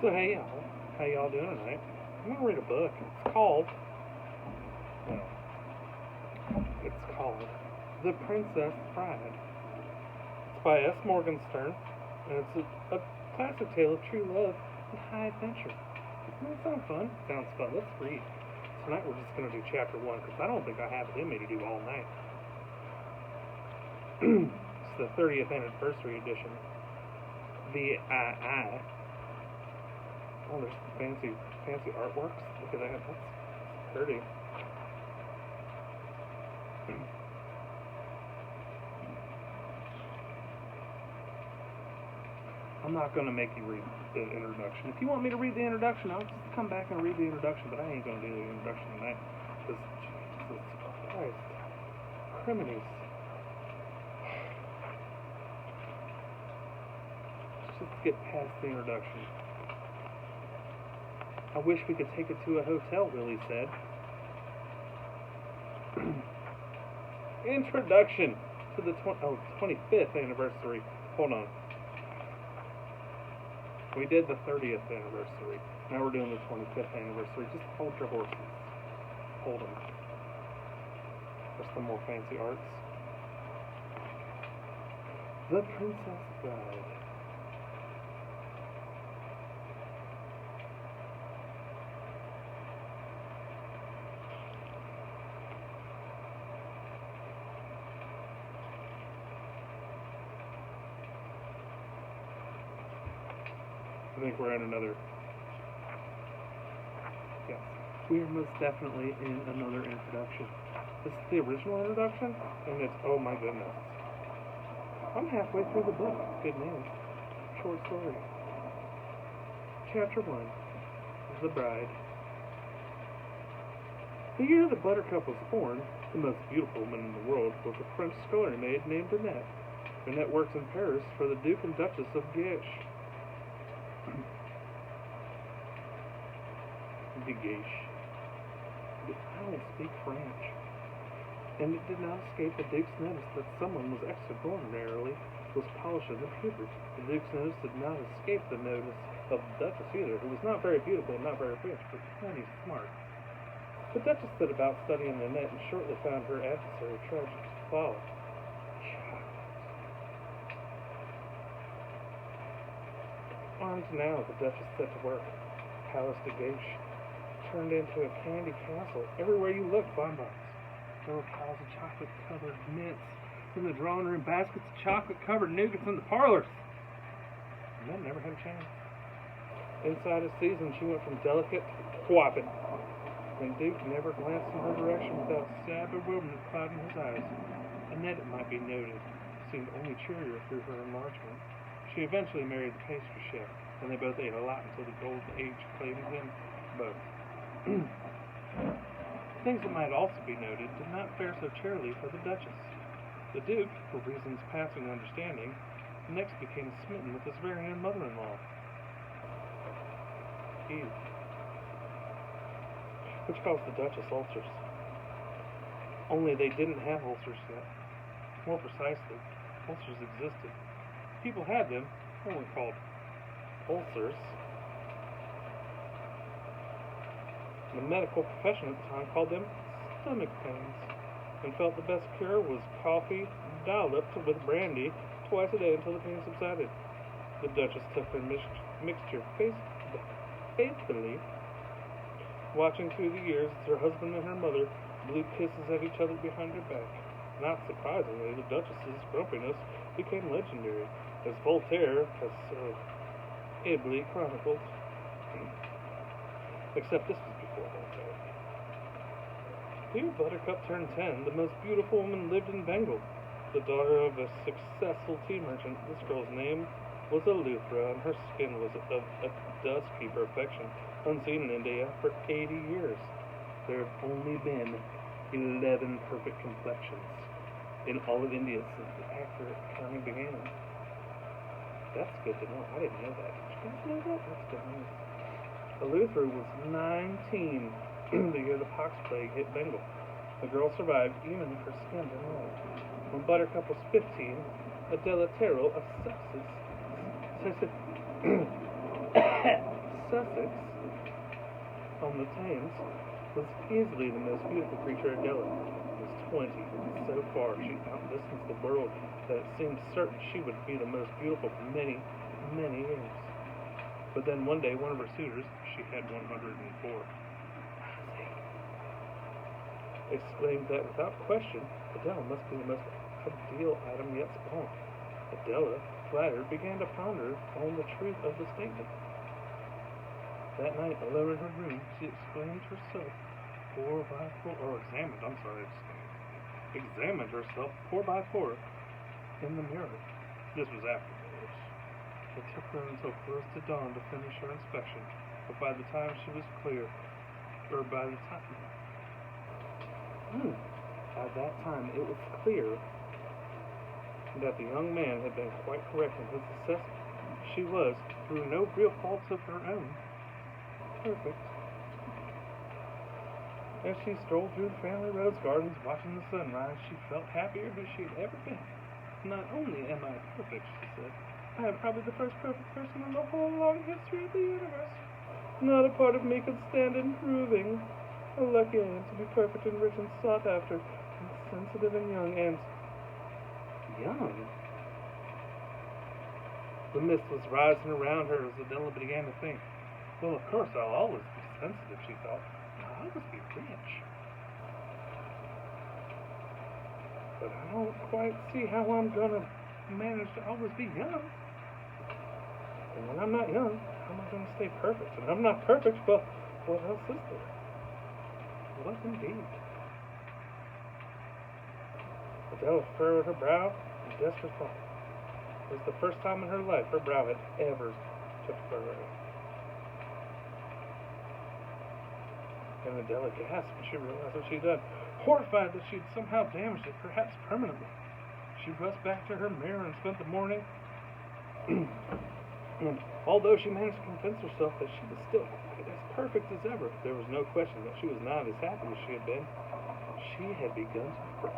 So hey y'all, how y'all doing tonight? I'm gonna read a book. No, it's called The Princess Bride. It's by S. Morgenstern, and it's a classic tale of true love and high adventure. Doesn't that sound fun? Sounds fun. Let's read. Tonight we're just gonna do chapter 1 because I don't think I have it in me to do all night. It's the 30th anniversary edition. VII. Oh, there's fancy artworks. Look at that. That's pretty. I'm not going to make you read the introduction. If you want me to read the introduction, I'll just come back and read the introduction, but I ain't going to do the introduction tonight. Because, Jesus Christ. Criminies. Let's just get past the introduction. I wish we could take it to a hotel, Willie said. Introduction to the 25th anniversary. Hold on. We did the 30th anniversary. Now we're doing the 25th anniversary. Just hold your horses. Hold them. There's some more fancy arts. The Princess Bride. I think we're in another. Yes. We are most definitely in another introduction. This is the original introduction, and it's, oh my goodness. I'm halfway through the book. Good news. Short story. Chapter 1. The Bride. The year the Buttercup was born, the most beautiful woman in the world was a French scullery maid named Annette. Annette worked in Paris for the Duke and Duchess of Guiche. I don't speak French. And it did not escape the Duke's notice that someone was extraordinarily was polished as a pupil. The Duke's notice did not escape the notice of the Duchess either, who was not very beautiful and not very rich, but plenty smart. The Duchess set about studying Annette and shortly found her adversary tragic to follow. Armed now, the Duchess set to work. Palace de Guiche turned into a candy castle. Everywhere you looked, bonbons. There were piles of chocolate-covered mints in the drawing room, baskets of chocolate-covered nougats in the parlors. Annette never had a chance. Inside a season, she went from delicate to whopping. And Duke never glanced in her direction without sad bewilderment clouding his eyes. Annette, it might be noted, seemed only cheerier through her enlargement. She eventually married the pastry chef, and they both ate a lot until the golden age claimed them both. Things that might also be noted did not fare so cheerily for the Duchess. The Duke, for reasons passing understanding, next became smitten with his very own mother-in-law, Eve, which caused the Duchess ulcers. Only they didn't have ulcers yet. More precisely, ulcers existed. People had them, they weren't called ulcers. The medical profession at the time called them stomach pains, and felt the best cure was coffee dolloped with brandy twice a day until the pain subsided. The Duchess took her mixture faithfully, watching through the years as her husband and her mother blew kisses at each other behind her back. Not surprisingly, the Duchess's grumpiness became legendary, as Voltaire has so ably chronicled. Except this was before Voltaire. Here Buttercup turned 10. The most beautiful woman lived in Bengal, the daughter of a successful tea merchant. This girl's name was Eleuthera, and her skin was of a dusky perfection, unseen in India for 80 years. There have only been 11 perfect complexions in all of India since the accurate counting began. That's good to know. I didn't know that. Did you guys know that? That's good news. Eleuthera was 19 the year the pox plague hit Bengal. The girl survived even if her skin didn't red. When Buttercup was 15, a delatero of Sussex, on the Thames, was easily the most beautiful creature Adela was 20, and so far she outdistanced the world that it seemed certain she would be the most beautiful for many, many years. But then one day, one of her suitors, she had 104, exclaimed that without question, Adela must be the most ideal item yet spawned. Adela, flattered, began to ponder on the truth of the statement. That night, alone in her room, she examined herself pore by pore in the mirror. This was afterwards. It took her until close to dawn to finish her inspection, but by the time she was clear, or by the time, by that time it was clear that the young man had been quite correct in his assessment. She was, through no real faults of her own, perfect. As she strolled through the family rose gardens watching the sunrise, she felt happier than she had ever been. Not only am I perfect, she said, I am probably the first perfect person in the whole long history of the universe. Not a part of me could stand improving. A lucky I am to be perfect and rich and sought after, and sensitive and young, and young? The mist was rising around her as Adela began to think. Well, of course, I'll always be sensitive, she thought. I'll always be rich. But I don't quite see how I'm gonna manage to always be young. And when I'm not young, how am I gonna stay perfect? And I'm not perfect, but what else is there? What indeed? Adela furrowed her brow in desperate thought. It was the first time in her life her brow had ever took furrow. And Adela gasped when she realized what she'd done, horrified that she'd somehow damaged it, perhaps permanently. She rushed back to her mirror and spent the morning, and although she managed to convince herself that she was still quite as perfect as ever, there was no question that she was not as happy as she had been. She had begun to fret.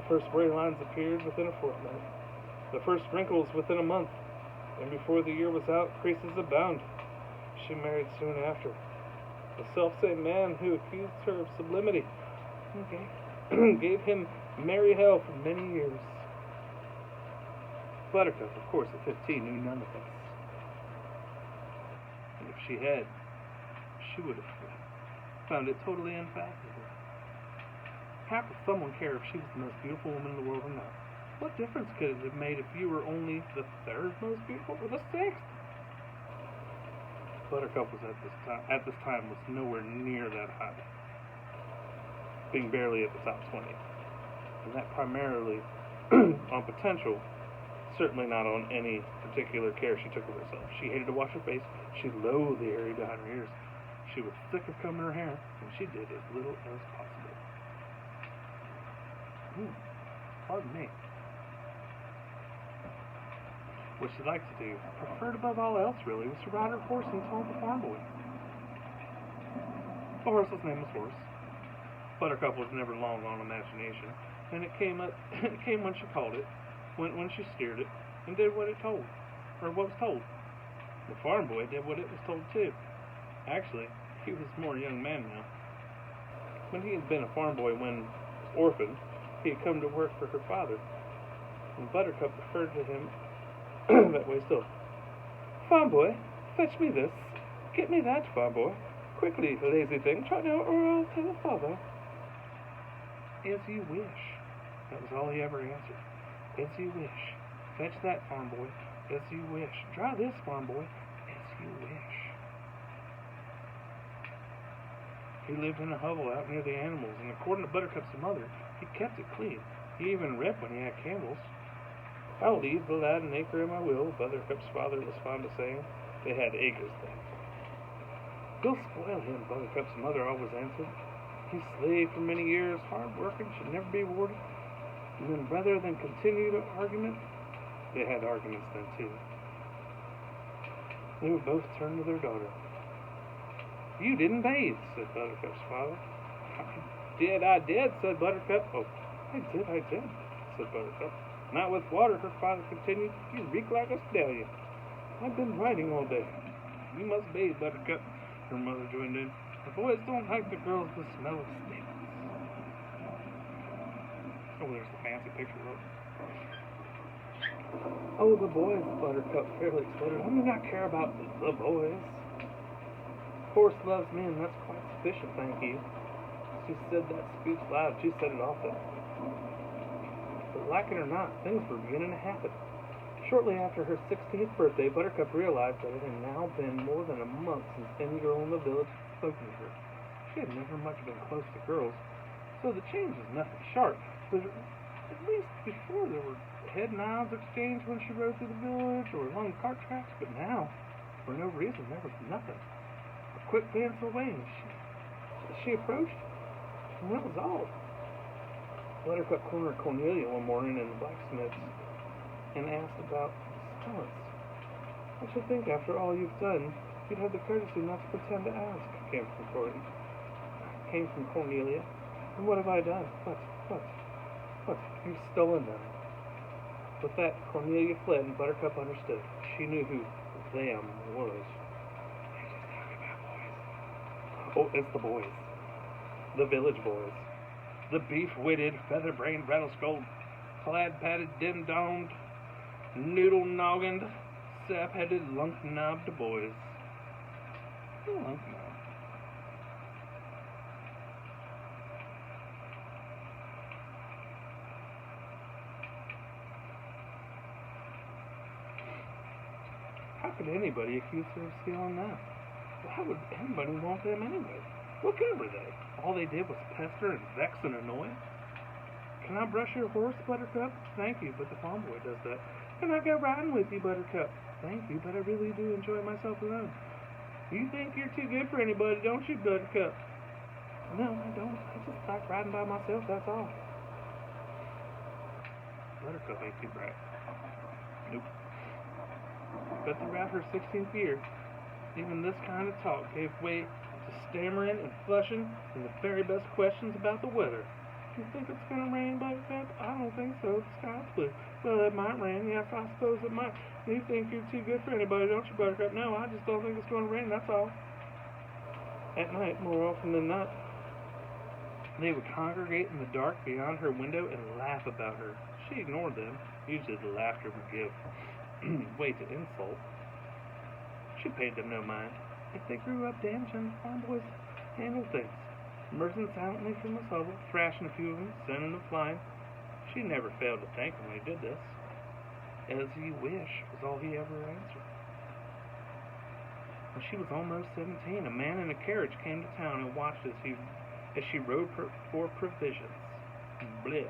The first gray lines appeared within a fortnight, the first wrinkles within a month, and before the year was out, creases abound. She married soon after. The self-same man who accused her of sublimity gave him merry hell for many years. Buttercup, of course, at 15, knew none of this. And if she had, she would have found it totally unfathomable. How could someone care if she was the most beautiful woman in the world or not? What difference could it have made if you were only the third most beautiful or the sixth? Buttercup was at this time was nowhere near that high, being barely at the top 20, and that primarily on potential, certainly not on any particular care she took of herself. She hated to wash her face. She loathed the area behind her ears. She was sick of combing her hair, and she did as little as possible. Pardon me. What she liked to do, preferred above all else really, was to ride her horse and taunt the farm boy. The horse's name was Horse. Buttercup was never long on imagination, and it came when she called it, when she steered it, and did what it told, or what was told. The farm boy did what it was told too. Actually, he was more a young man now. When he had been a farm boy when orphaned, he had come to work for her father, and Buttercup referred to him that way still. Farm boy, fetch me this. Get me that, farm boy. Quickly, lazy thing, trot now, or I'll tell father. As you wish. That was all he ever answered. As you wish. Fetch that, farm boy. As you wish. Dry this, farm boy. As you wish. He lived in a hovel out near the animals, and according to Buttercup's mother, he kept it clean. He even read when he had candles. I'll leave the lad an acre in my will, Buttercup's father was fond of saying. They had acres then. You'll spoil him, Buttercup's mother always answered. He slaved for many years, hard working, should never be rewarded. And then rather than continue the argument, they had arguments then too. They would both turn to their daughter. You didn't bathe, said Buttercup's father. I did, said Buttercup. Oh, I did, said Buttercup. Not with water, her father continued. You reek like a stallion. I've been writing all day. You must bathe, Buttercup, her mother joined in. The boys don't like the girls to smell of stinks. Oh, there's the fancy picture book. Oh, the boys, Buttercup fairly exploded. I do not care about the boys. Horse loves me, and that's quite sufficient, thank you. She said that speech loud. She said it often. But like it or not, things were beginning to happen. Shortly after her 16th birthday, Buttercup realized that it had now been more than a month since any girl in the village had spoken to her. She had never much been close to girls, so the change was nothing sharp. But at least before there were head nods exchanged when she rode through the village or along cart tracks, but now, for no reason, there was nothing. A quick glance away, and she approached, and that was all. Buttercup cornered Cornelia one morning in the blacksmith's and asked about silence. I should think after all you've done, you'd have the courtesy not to pretend to ask, came from Cornelia. And what have I done? What? You've stolen them. With that, Cornelia fled, and Buttercup understood. She knew who them was. Oh, it's the boys. The village boys. The beef-witted, feather-brained, rattle-skulled, plaid-padded, dim-domed, noodle-noggined, sap-headed, lunk-knobbed boys. Lunk-knobbed. How could anybody accuse her of stealing that? Why would anybody want them anyway? What good were they? All they did was pester and vex and annoy. Can I brush your horse, Buttercup? Thank you, but the farm boy does that. Can I go riding with you, Buttercup? Thank you, but I really do enjoy myself alone. You think you're too good for anybody, don't you, Buttercup? No, I don't. I just like riding by myself, that's all. Buttercup ain't too bright. Nope. But throughout her 16th year, even this kind of talk gave way to stammering and flushing and the very best questions about the weather. Do you think it's going to rain, Buttercup? I don't think so. The sky's blue. Well, it might rain. Yes, I suppose it might. You think you're too good for anybody, don't you, Buttercup? No, I just don't think it's going to rain, that's all. At night, more often than not, they would congregate in the dark beyond her window and laugh about her. She ignored them. Usually the laughter would give way to insult. She paid them no mind. If they grew up damaging, the farm boys handled things. Emerging silently from the hovel, thrashing a few of them, sending them flying. She never failed to thank him when he did this. As you wish was all he ever answered. When she was almost 17, a man in a carriage came to town and watched as she rode for provisions. Bleh.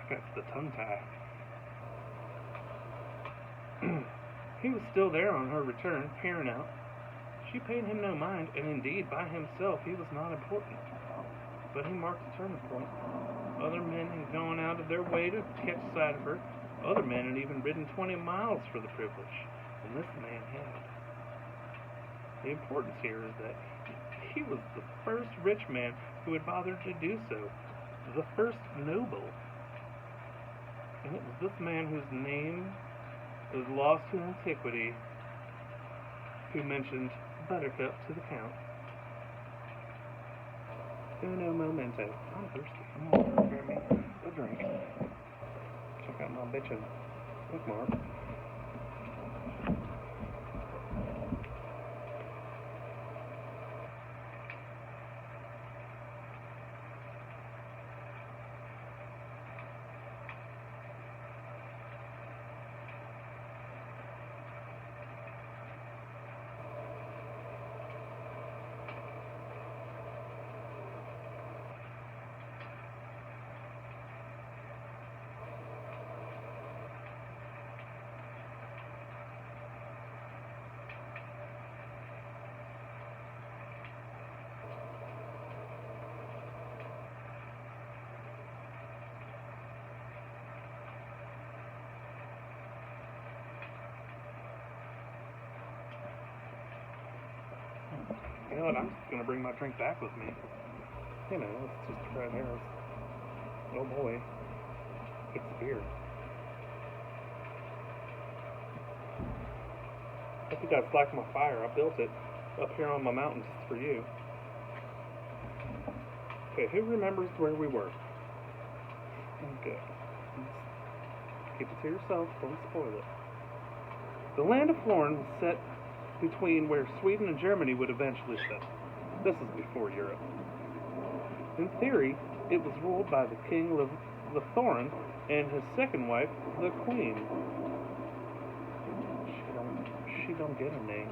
That's the tongue tie. He was still there on her return, peering out. She paid him no mind, and indeed, by himself, he was not important. But he marked a turning point. Other men had gone out of their way to catch sight of her. Other men had even ridden 20 miles for the privilege, and this man had. The importance here is that he was the first rich man who had bothered to do so, the first noble. And it was this man whose name was lost to antiquity who mentioned Buttercup to the Count. Uno momento. I'm thirsty. Come on, prepare me a drink. Check out my bitchin' bookmark. You know what, I'm just going to bring my drink back with me. You know, it's just right here. Oh boy. It's beer. I think I'd slack my fire. I built it up here on my mountain just for you. Okay, who remembers where we were? Okay. Keep it to yourself. Don't spoil it. The land of Florin was set between where Sweden and Germany would eventually settle. This is before Europe. In theory, it was ruled by the king Lithorin and his second wife, the queen. She don't get a name.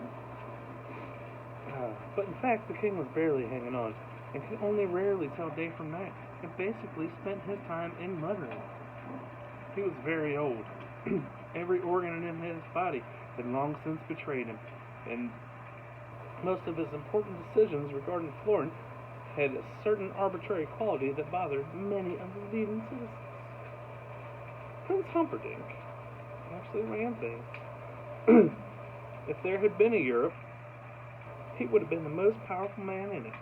But in fact, the king was barely hanging on, and could only rarely tell day from night, and basically spent his time in muttering. He was very old. Every organ in his body had long since betrayed him, and most of his important decisions regarding Florin had a certain arbitrary quality that bothered many of the leading citizens. Prince Humperdinck actually ran things. If there had been a Europe, he would have been the most powerful man in it.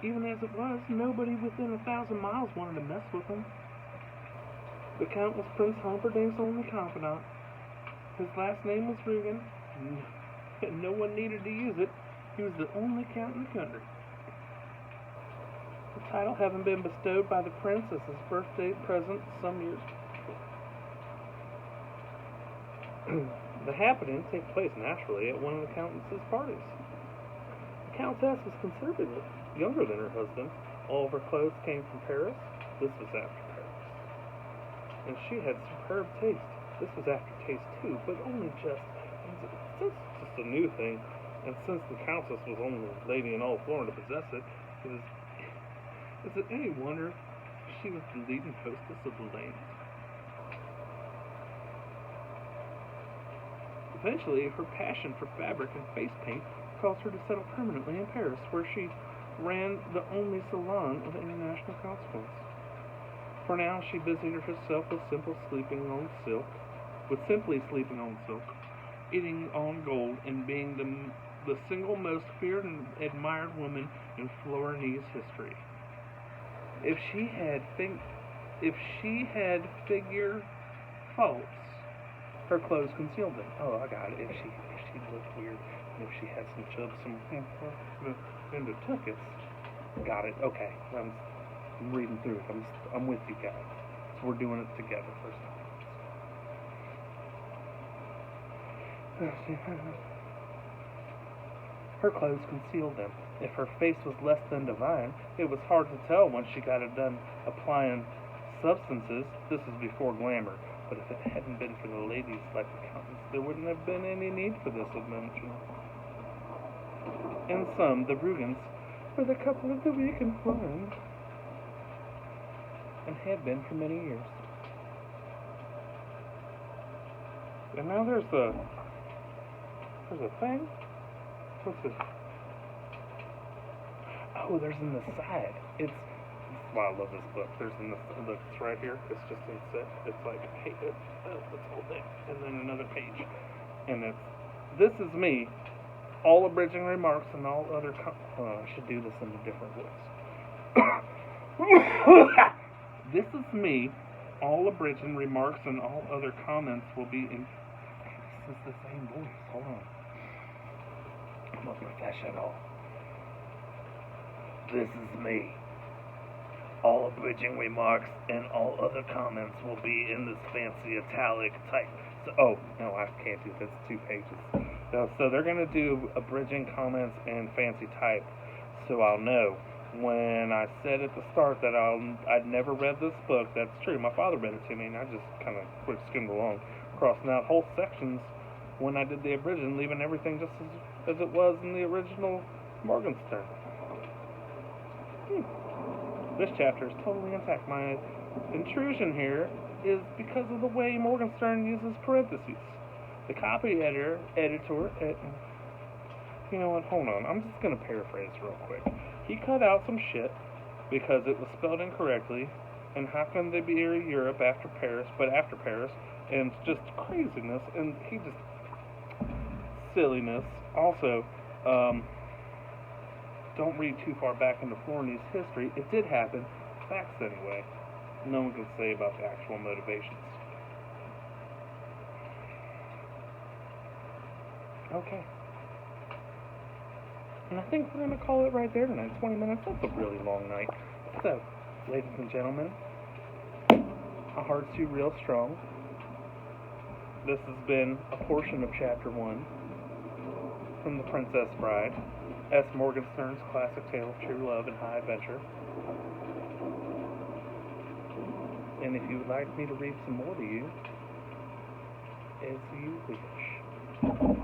Even as it was, nobody within 1,000 miles wanted to mess with him. The Count was Prince Humperdinck's only confidant. His last name was Rugen, and no one needed to use it. He was the only count in the country. The title having been bestowed by the prince as his birthday present some years before. The happening takes place naturally at one of the Countess's parties. The Countess was considerably younger than her husband. All of her clothes came from Paris. This was after Paris. And she had superb taste. This was after taste too, but only just. Since it's just a new thing, and since the Countess was only the lady in all Florin to possess it, is it any wonder she was the leading hostess of the land? Eventually, her passion for fabric and face paint caused her to settle permanently in Paris, where she ran the only salon of international consequence. For now, she busied herself with simply sleeping on silk, eating on gold, and being the single most feared and admired woman in Florinese history. If she had figure faults, her clothes concealed them. Oh, I got it. If she looked weird, and if she had some chubs, into tuckets. Got it. Okay. I'm reading through it. I'm with you guys. So we're doing it together first time. Her clothes concealed them. If her face was less than divine, it was hard to tell once she got it done applying substances. This is before glamour. But if it hadn't been for the ladies like the Countess, there wouldn't have been any need for this adventure. In sum, the Rugens were the couple of the week in Florin, and had been for many years. And now there's a thing. What's this? Oh, there's an aside. Wow, I love this book. There's look, it's right here. It's just inset. It's like, hey, it's whole thing, and then another page, and this is me, all abridging remarks and all other. I should do this in a different voice. This is me, all abridging remarks and all other comments will be in. This is the same voice. Hold on. I'm a professional. This is me. All abridging remarks and all other comments will be in this fancy italic type. So, oh, no, I can't do this. 2 pages. So they're going to do abridging comments and fancy type. So I'll know. When I said at the start that I'd never read this book, that's true. My father read it to me, and I just kind of quick skimmed along, crossing out whole sections when I did the abridging, leaving everything just as it was in the original Morgenstern. This chapter is totally intact. My intrusion here is because of the way Morgenstern uses parentheses. The copy editor, you know what, hold on, I'm just going to paraphrase real quick. He cut out some shit because it was spelled incorrectly, and how can they be in Europe after Paris, and just craziness, and he just, silliness. Also, don't read too far back into Florinese history. It did happen. Facts anyway. No one can say about the actual motivations. Okay. And I think we're going to call it right there tonight. 20 minutes, that's a really long night. So, ladies and gentlemen, A Heart Too Real Strong. This has been a portion of Chapter 1 from The Princess Bride, S. Morgenstern's classic tale of true love and high adventure. And if you would like me to read some more to you, as you wish.